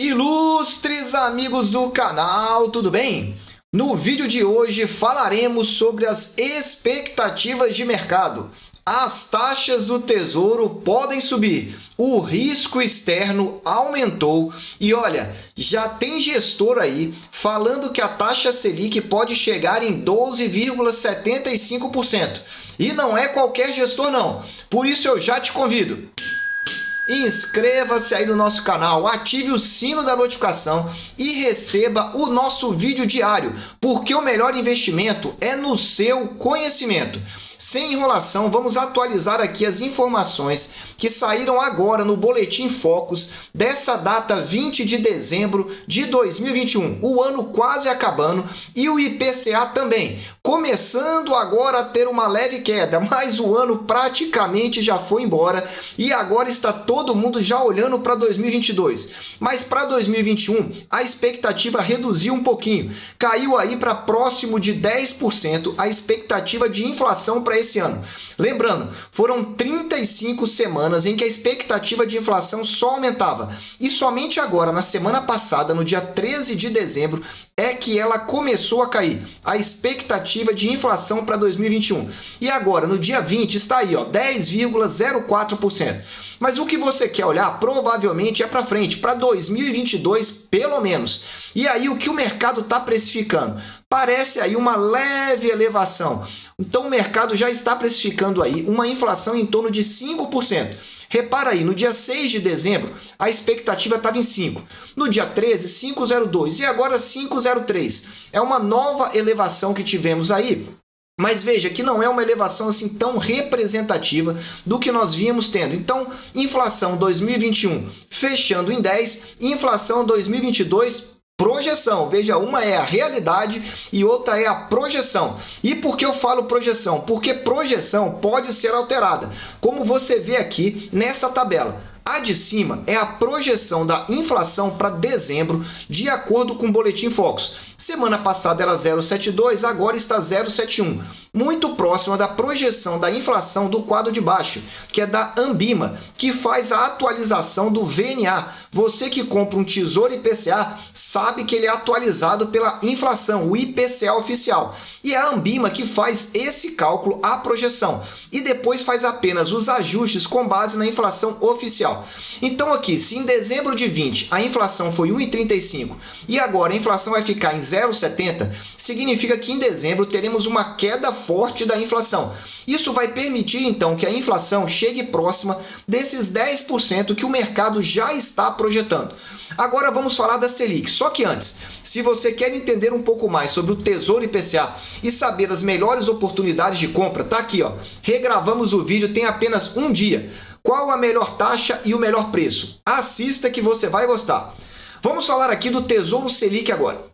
Ilustres amigos do canal, tudo bem? No vídeo de hoje falaremos sobre as expectativas de mercado. As taxas do Tesouro podem subir, o risco externo aumentou e olha, já tem gestor aí falando que a taxa Selic pode chegar em 12,75%. E não é qualquer gestor não, por isso eu já te convido. Inscreva-se aí no nosso canal, ative o sino da notificação e receba o nosso vídeo diário, porque o melhor investimento é no seu conhecimento. Sem enrolação, vamos atualizar aqui as informações que saíram agora no Boletim Focus dessa data 20 de dezembro de 2021. O ano quase acabando e o IPCA também, começando agora a ter uma leve queda, mas o ano praticamente já foi embora e agora está todo mundo já olhando para 2022. Mas para 2021, a expectativa reduziu um pouquinho, caiu aí para próximo de 10% a expectativa de inflação para esse ano. Lembrando, foram 35 semanas em que a expectativa de inflação só aumentava. E somente agora, na semana passada, no dia 13 de dezembro, é que ela começou a cair, a expectativa de inflação para 2021. E agora, no dia 20, está aí, 10,04%. Mas o que você quer olhar provavelmente é para frente, para 2022 pelo menos. E aí o que o mercado está precificando? Parece aí uma leve elevação. Então o mercado já está precificando aí uma inflação em torno de 5%. Repara aí, no dia 6 de dezembro, a expectativa estava em 5. No dia 13, 5,02 e agora 5,03. É uma nova elevação que tivemos aí. Mas veja que não é uma elevação assim tão representativa do que nós vínhamos tendo. Então, inflação 2021 fechando em 10, inflação 2022 projeção. Veja, uma é a realidade e outra é a projeção. E por que eu falo projeção? Porque projeção pode ser alterada, como você vê aqui nessa tabela. A de cima é a projeção da inflação para dezembro, de acordo com o Boletim Focus. Semana passada era 0,72, agora está 0,71. Muito próxima da projeção da inflação do quadro de baixo, que é da Ambima, que faz a atualização do VNA. Você que compra um Tesouro IPCA sabe que ele é atualizado pela inflação, o IPCA oficial. E é a Ambima que faz esse cálculo, a projeção, e depois faz apenas os ajustes com base na inflação oficial. Então aqui, se em dezembro de 20 a inflação foi 1,35 e agora a inflação vai ficar em 0,70, significa que em dezembro teremos uma queda forte da inflação. Isso vai permitir então que a inflação chegue próxima desses 10% que o mercado já está projetando. Agora vamos falar da Selic, só que antes, se você quer entender um pouco mais sobre o Tesouro IPCA e saber as melhores oportunidades de compra, tá aqui, regravamos o vídeo, tem apenas um dia. Qual a melhor taxa e o melhor preço? Assista que você vai gostar. Vamos falar aqui do Tesouro Selic agora.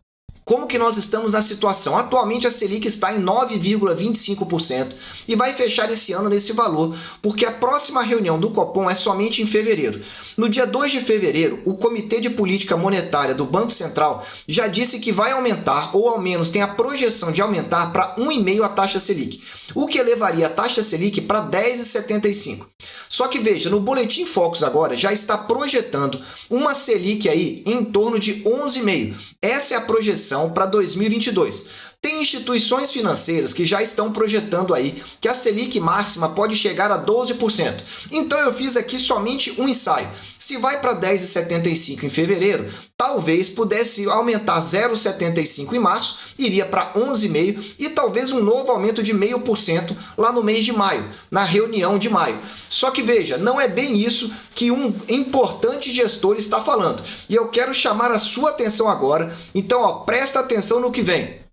Como que nós estamos na situação? Atualmente a Selic está em 9,25% e vai fechar esse ano nesse valor, porque a próxima reunião do Copom é somente em fevereiro. No dia 2 de fevereiro, o Comitê de Política Monetária do Banco Central já disse que vai aumentar, ou ao menos tem a projeção de aumentar para 1,5% a taxa Selic, o que elevaria a taxa Selic para 10,75%. Só que veja, no Boletim Focus agora já está projetando uma Selic aí em torno de 11,5%. Essa é a projeção para 2022. Tem instituições financeiras que já estão projetando aí que a Selic máxima pode chegar a 12%. Então eu fiz aqui somente um ensaio. Se vai para 10,75 em fevereiro, talvez pudesse aumentar 0,75 em março, iria para 11,5% e talvez um novo aumento de 0,5% lá no mês de maio, na reunião de maio. Só que veja, não é bem isso que um importante gestor está falando. E eu quero chamar a sua atenção agora. Então, presta atenção no que vem.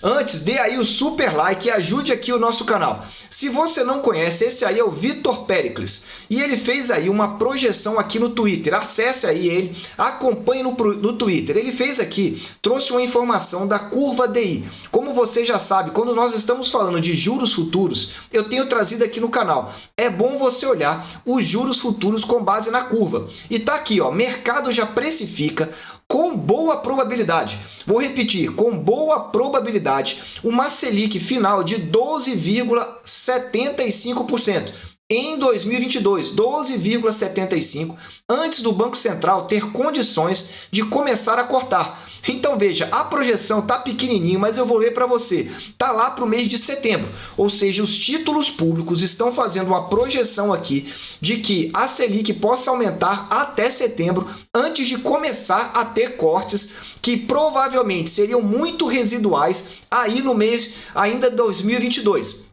Antes, dê aí o super like e ajude aqui o nosso canal. Se você não conhece, esse aí é o Vitor Péricles. E ele fez aí uma projeção aqui no Twitter. Acesse aí ele, acompanhe no Twitter. Ele fez aqui, trouxe uma informação da curva DI. Como você já sabe, quando nós estamos falando de juros futuros, eu tenho trazido aqui no canal. É bom você olhar os juros futuros com base na curva. E tá aqui, mercado já precifica com boa probabilidade, vou repetir, com boa probabilidade, uma Selic final de 12,75%. em 2022, 12,75, antes do Banco Central ter condições de começar a cortar. Então veja, a projeção tá pequenininho, mas eu vou ler para você. Tá lá para o mês de setembro, ou seja, os títulos públicos estão fazendo uma projeção aqui de que a Selic possa aumentar até setembro, antes de começar a ter cortes que provavelmente seriam muito residuais aí no mês ainda 2022.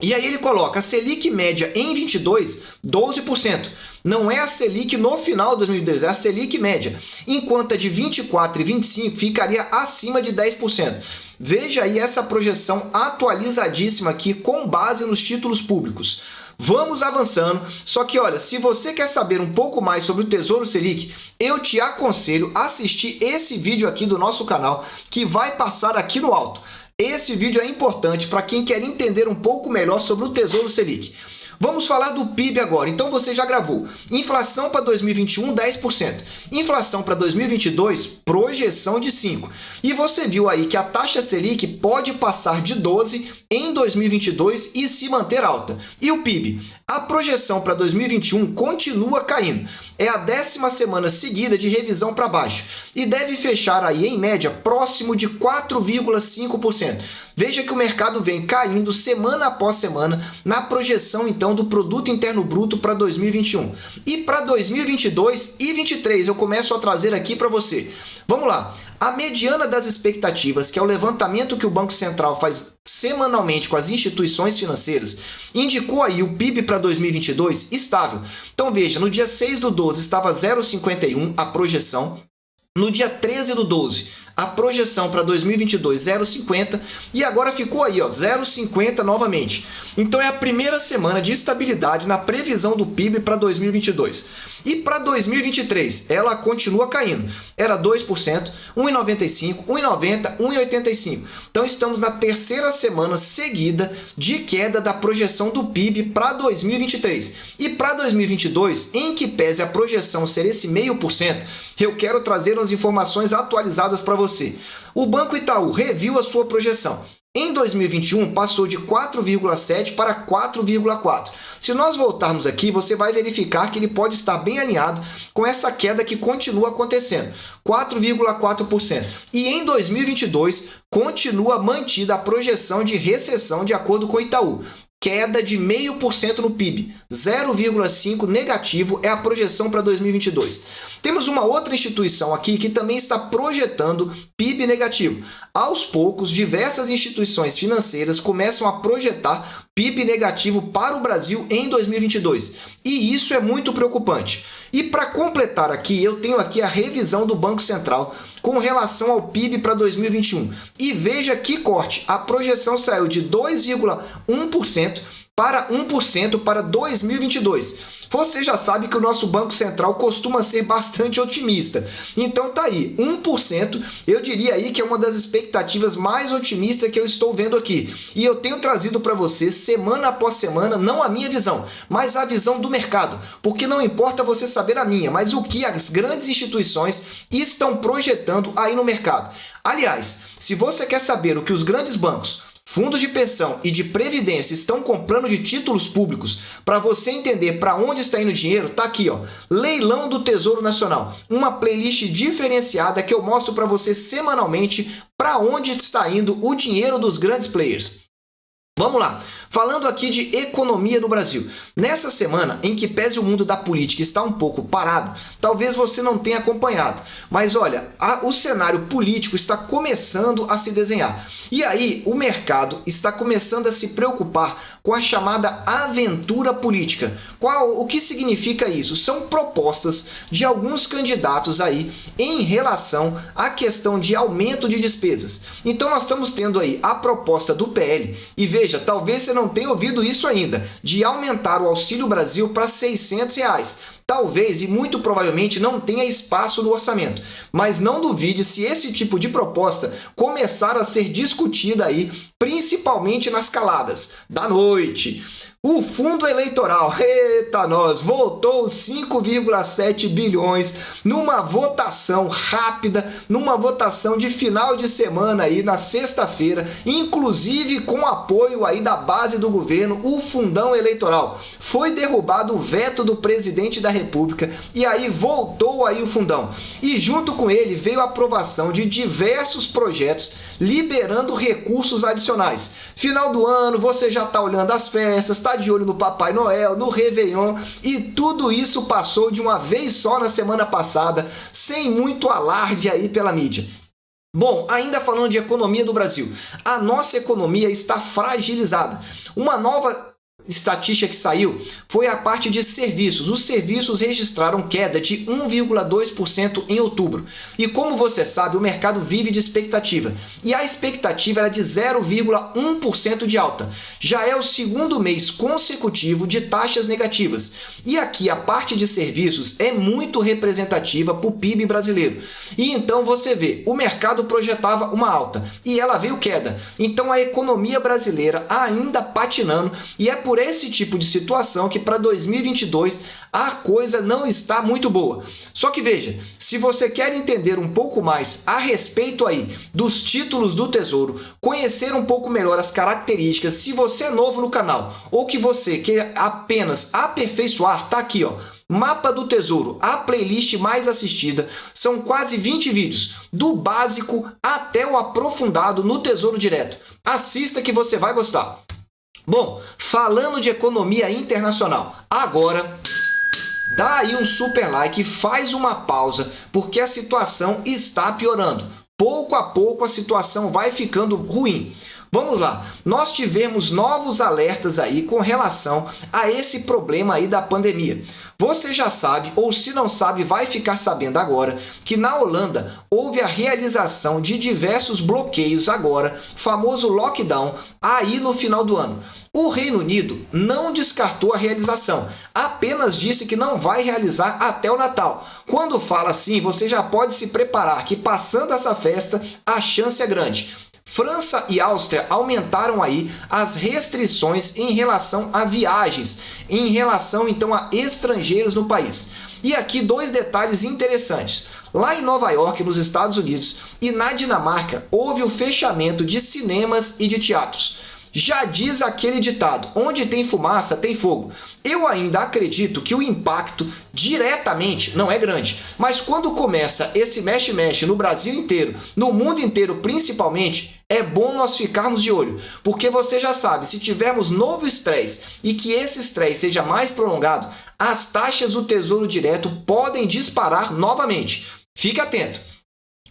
E aí ele coloca a Selic média em 22, 12%. Não é a Selic no final de 2022, é a Selic média. Enquanto a de 24 e 25 ficaria acima de 10%. Veja aí essa projeção atualizadíssima aqui com base nos títulos públicos. Vamos avançando, só que olha, se você quer saber um pouco mais sobre o Tesouro Selic, eu te aconselho a assistir esse vídeo aqui do nosso canal, que vai passar aqui no alto. Esse vídeo é importante para quem quer entender um pouco melhor sobre o Tesouro Selic. Vamos falar do PIB agora. Então você já gravou. Inflação para 2021, 10%. Inflação para 2022, projeção de 5%. E você viu aí que a taxa Selic pode passar de 12% em 2022 e se manter alta. E o PIB? A projeção para 2021 continua caindo. É a 10ª semana seguida de revisão para baixo. E deve fechar aí, em média, próximo de 4,5%. Veja que o mercado vem caindo semana após semana na projeção, então, do Produto Interno Bruto para 2021. E para 2022 e 2023, eu começo a trazer aqui para você. Vamos lá. A mediana das expectativas, que é o levantamento que o Banco Central faz semanalmente com as instituições financeiras, indicou aí o PIB para 2022 estável. Então veja, no dia 6/12 estava 0,51 a projeção, no dia 13/12 a projeção para 2022 0,50 e agora ficou aí, ó, 0,50 novamente. Então é a primeira semana de estabilidade na previsão do PIB para 2022. E para 2023, ela continua caindo. Era 2%, 1,95, 1,90, 1,85. Então estamos na terceira semana seguida de queda da projeção do PIB para 2023. E para 2022, em que pese a projeção ser esse 0,5%, eu quero trazer umas informações atualizadas para você. O Banco Itaú reviu a sua projeção. Em 2021, passou de 4,7 para 4,4. Se nós voltarmos aqui, você vai verificar que ele pode estar bem alinhado com essa queda que continua acontecendo, 4,4%. E em 2022, continua mantida a projeção de recessão de acordo com o Itaú. Queda de 0,5% no PIB, 0,5% negativo é a projeção para 2022. Temos uma outra instituição aqui que também está projetando PIB negativo. Aos poucos, diversas instituições financeiras começam a projetar PIB negativo para o Brasil em 2022. E isso é muito preocupante. E para completar aqui, eu tenho aqui a revisão do Banco Central com relação ao PIB para 2021. E veja que corte, a projeção saiu de 2,1% para 1% para 2022. Você já sabe que o nosso Banco Central costuma ser bastante otimista. Então tá aí, 1%, eu diria aí que é uma das expectativas mais otimistas que eu estou vendo aqui. E eu tenho trazido para você, semana após semana, não a minha visão, mas a visão do mercado. Porque não importa você saber a minha, mas o que as grandes instituições estão projetando aí no mercado. Aliás, se você quer saber o que os grandes bancos, fundos de pensão e de previdência estão comprando de títulos públicos, para você entender para onde está indo o dinheiro, tá aqui, ó, Leilão do Tesouro Nacional, uma playlist diferenciada que eu mostro para você semanalmente para onde está indo o dinheiro dos grandes players. Vamos lá, falando aqui de economia no Brasil. Nessa semana, em que pese o mundo da política está um pouco parado, talvez você não tenha acompanhado, mas olha, o cenário político está começando a se desenhar. E aí, o mercado está começando a se preocupar com a chamada aventura política. O que significa isso? São propostas de alguns candidatos aí em relação à questão de aumento de despesas. Então nós estamos tendo aí a proposta do PL, e veja, talvez você não tenha ouvido isso ainda, de aumentar o Auxílio Brasil para R$ 600. Talvez e muito provavelmente não tenha espaço no orçamento, mas não duvide se esse tipo de proposta começar a ser discutida aí, principalmente nas caladas da noite. O fundo eleitoral, eita nós, voltou 5,7 bilhões numa votação rápida, numa votação de final de semana aí na sexta-feira, inclusive com apoio aí da base do governo, o fundão eleitoral. Foi derrubado o veto do presidente da República e aí voltou aí o fundão. E junto com ele veio a aprovação de diversos projetos liberando recursos adicionais. Final do ano, você já está olhando as festas, está de olho no Papai Noel, no Réveillon, e tudo isso passou de uma vez só na semana passada, sem muito alarde aí pela mídia. Bom, ainda falando de economia do Brasil, a nossa economia está fragilizada. Uma nova estatística que saiu foi a parte de serviços. Os serviços registraram queda de 1,2% em outubro. E como você sabe, o mercado vive de expectativa. E a expectativa era de 0,1% de alta. Já é o segundo mês consecutivo de taxas negativas. E aqui a parte de serviços é muito representativa para o PIB brasileiro. E então você vê, o mercado projetava uma alta e ela veio queda. Então a economia brasileira ainda patinando, e é por esse tipo de situação que para 2022 a coisa não está muito boa. Só que veja, se você quer entender um pouco mais a respeito aí dos títulos do Tesouro, conhecer um pouco melhor as características, se você é novo no canal ou que você quer apenas aperfeiçoar, tá aqui ó, Mapa do Tesouro, a playlist mais assistida, são quase 20 vídeos, do básico até o aprofundado no Tesouro Direto. Assista que você vai gostar. Bom, falando de economia internacional, agora dá aí um super like, faz uma pausa, porque a situação está piorando. Pouco a pouco a situação vai ficando ruim. Vamos lá, nós tivemos novos alertas aí com relação a esse problema aí da pandemia. Você já sabe, ou se não sabe, vai ficar sabendo agora, que na Holanda houve a realização de diversos bloqueios agora, famoso lockdown, aí no final do ano. O Reino Unido não descartou a realização, apenas disse que não vai realizar até o Natal. Quando fala assim, você já pode se preparar que passando essa festa, a chance é grande. França e Áustria aumentaram aí as restrições em relação a viagens, em relação então a estrangeiros no país. E aqui dois detalhes interessantes. Lá em Nova York, nos Estados Unidos, e na Dinamarca, houve o fechamento de cinemas e de teatros. Já diz aquele ditado, onde tem fumaça, tem fogo. Eu ainda acredito que o impacto diretamente não é grande, mas quando começa esse mexe-mexe no Brasil inteiro, no mundo inteiro principalmente, é bom nós ficarmos de olho, porque você já sabe, se tivermos novo estresse e que esse estresse seja mais prolongado, as taxas do Tesouro Direto podem disparar novamente. Fique atento.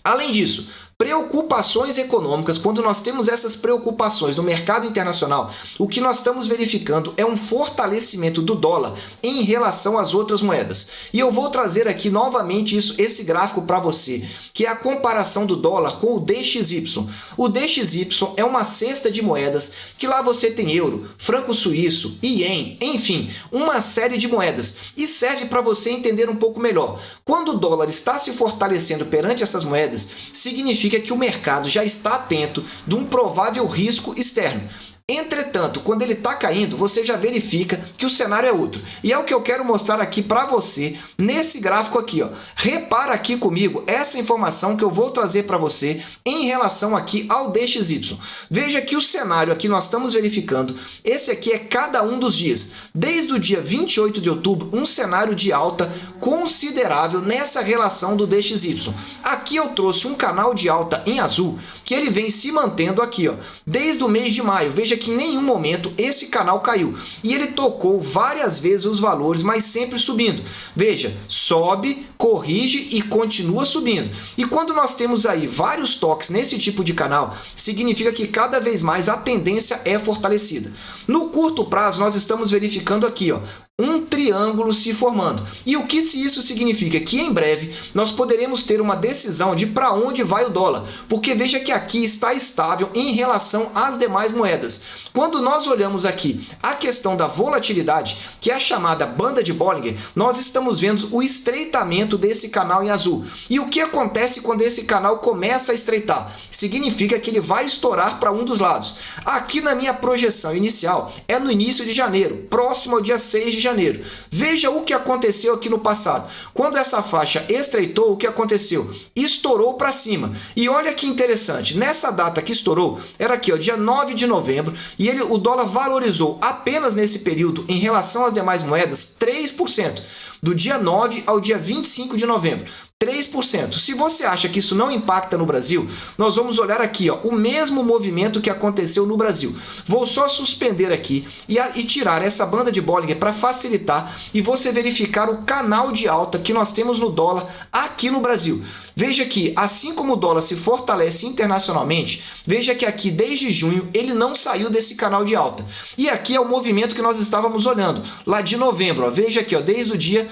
Além disso, preocupações econômicas, quando nós temos essas preocupações no mercado internacional, o que nós estamos verificando é um fortalecimento do dólar em relação às outras moedas. E eu vou trazer aqui novamente esse gráfico para você, que é a comparação do dólar com o DXY. O DXY é uma cesta de moedas que lá você tem euro, franco suíço, ien, enfim, uma série de moedas. E serve para você entender um pouco melhor. Quando o dólar está se fortalecendo perante essas moedas, significa que o mercado já está atento de um provável risco externo. Entretanto, quando ele está caindo, você já verifica que o cenário é outro. E é o que eu quero mostrar aqui para você nesse gráfico aqui, ó. Repara aqui comigo essa informação que eu vou trazer para você em relação aqui ao DXY. Veja que o cenário aqui nós estamos verificando, esse aqui é cada um dos dias. Desde o dia 28 de outubro, um cenário de alta considerável nessa relação do DXY. Aqui eu trouxe um canal de alta em azul, que ele vem se mantendo aqui, ó, desde o mês de maio. Veja que em nenhum momento esse canal caiu. E ele tocou várias vezes os valores, mas sempre subindo. Veja, sobe, corrige e continua subindo. E quando nós temos aí vários toques nesse tipo de canal, significa que cada vez mais a tendência é fortalecida. No curto prazo, nós estamos verificando aqui, ó, um triângulo se formando. E o que isso significa? Que em breve nós poderemos ter uma decisão de para onde vai o dólar, porque veja que aqui está estável em relação às demais moedas. Quando nós olhamos aqui a questão da volatilidade, que é a chamada banda de Bollinger, nós estamos vendo o estreitamento desse canal em azul. E o que acontece quando esse canal começa a estreitar? Significa que ele vai estourar para um dos lados. Aqui na minha projeção inicial é no início de janeiro, próximo ao dia 6 de janeiro. Veja o que aconteceu aqui no passado. Quando essa faixa estreitou, o que aconteceu? Estourou para cima. E olha que interessante, nessa data que estourou, era aqui, ó, dia 9 de novembro, e o dólar valorizou apenas nesse período, em relação às demais moedas, 3%. Do dia 9 ao dia 25 de novembro. 3%. Se você acha que isso não impacta no Brasil, nós vamos olhar aqui, ó, o mesmo movimento que aconteceu no Brasil. Vou só suspender aqui e tirar essa banda de Bollinger para facilitar e você verificar o canal de alta que nós temos no dólar aqui no Brasil. Veja que, assim como o dólar se fortalece internacionalmente, veja que aqui desde junho ele não saiu desse canal de alta. E aqui é o movimento que nós estávamos olhando, lá de novembro. Ó, veja aqui, ó, desde o dia...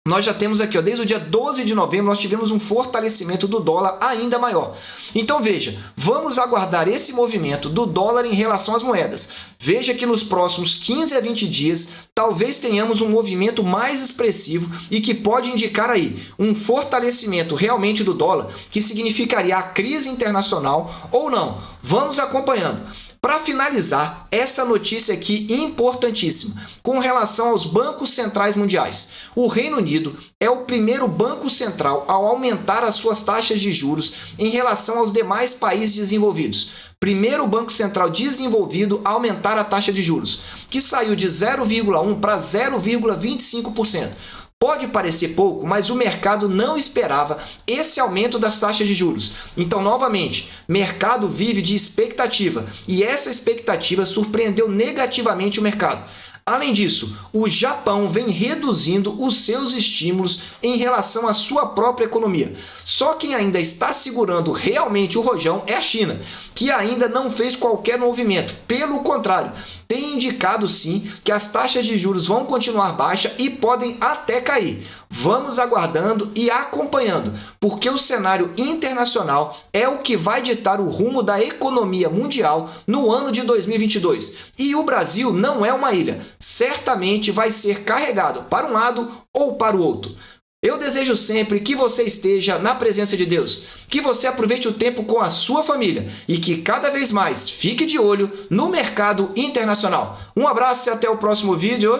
Nós já temos aqui, ó, desde o dia 12 de novembro, nós tivemos um fortalecimento do dólar ainda maior. Então veja, vamos aguardar esse movimento do dólar em relação às moedas. Veja que nos próximos 15 a 20 dias, talvez tenhamos um movimento mais expressivo e que pode indicar aí um fortalecimento realmente do dólar, que significaria a crise internacional ou não. Vamos acompanhando. Para finalizar, essa notícia aqui importantíssima, com relação aos bancos centrais mundiais. O Reino Unido é o primeiro banco central a aumentar as suas taxas de juros em relação aos demais países desenvolvidos. Primeiro banco central desenvolvido a aumentar a taxa de juros, que saiu de 0,1% para 0,25%. Pode parecer pouco, mas o mercado não esperava esse aumento das taxas de juros. Então, novamente, mercado vive de expectativa e essa expectativa surpreendeu negativamente o mercado. Além disso, o Japão vem reduzindo os seus estímulos em relação à sua própria economia. Só quem ainda está segurando realmente o rojão é a China, que ainda não fez qualquer movimento. Pelo contrário, tem indicado sim que as taxas de juros vão continuar baixas e podem até cair. Vamos aguardando e acompanhando, porque o cenário internacional é o que vai ditar o rumo da economia mundial no ano de 2022. E o Brasil não é uma ilha, certamente vai ser carregado para um lado ou para o outro. Eu desejo sempre que você esteja na presença de Deus, que você aproveite o tempo com a sua família e que cada vez mais fique de olho no mercado internacional. Um abraço e até o próximo vídeo.